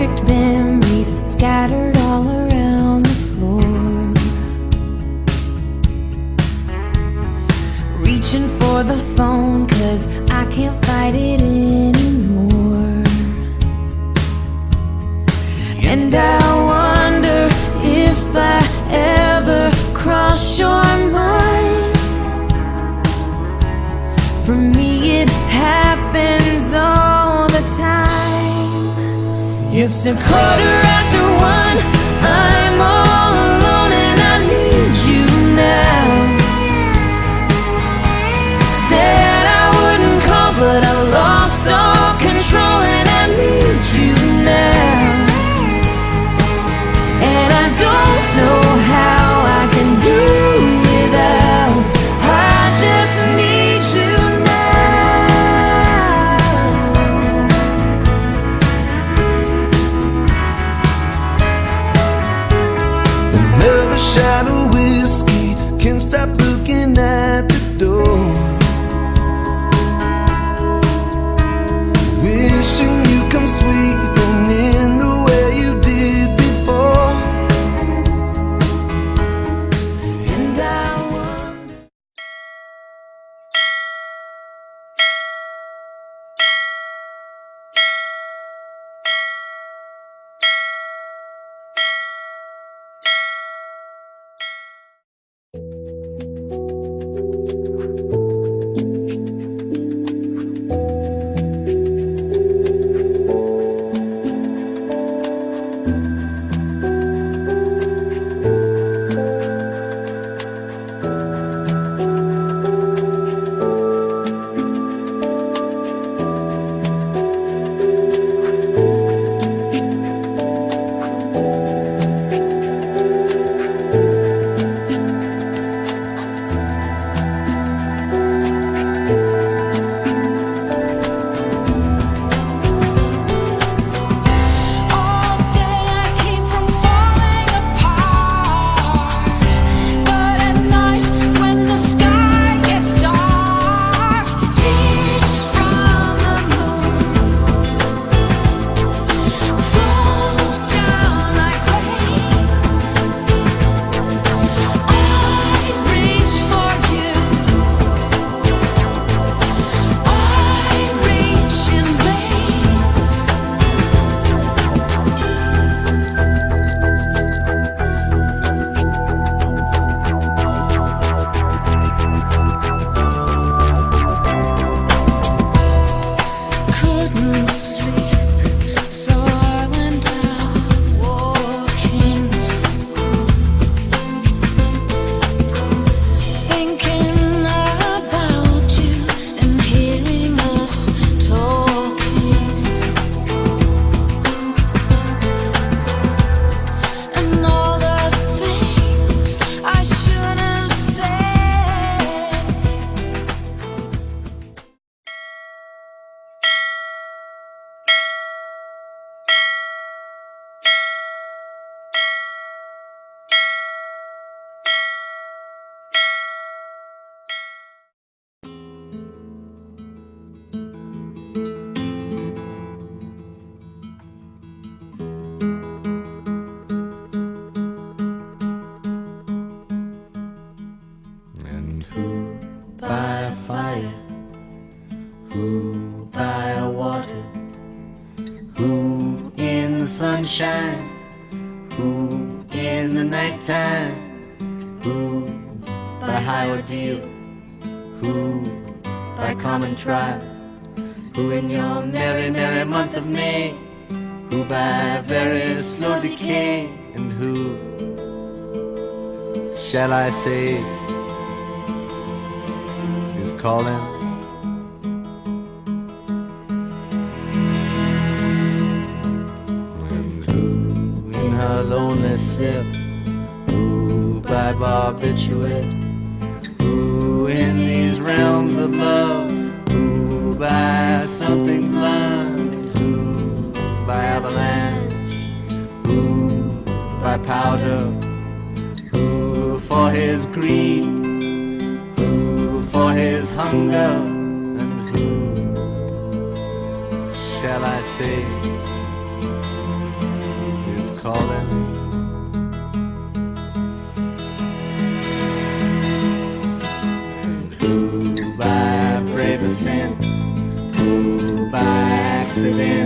Imperfect memories scattered all around the floor. Reaching for the phone 'cause I can't fight it anymore. And I wonder if I ever cross your mind. For me it happens all the time. It's 1:15. I'm all alone and I need you now. Said I wouldn't call, but I lost all control and I need you now. And I don't know how I can do without. I just need you now. Another shot of whiskey, can't stop looking at the door. Wishing you come sweeping in the way you did before. And I wonder. And who by a fire, who by a water, who in the sunshine, who in the nighttime, who by high ordeal, who by common trial, who in your merry, merry month of May, who by very slow decay, and who shall I say is calling? And who in her lonely slip, who by barbiturate, who in these realms of love, who by something blunt, who by avalanche, who by powder, who for his greed, who for his hunger, and who shall I say calling. Who by brave ascent, who by accident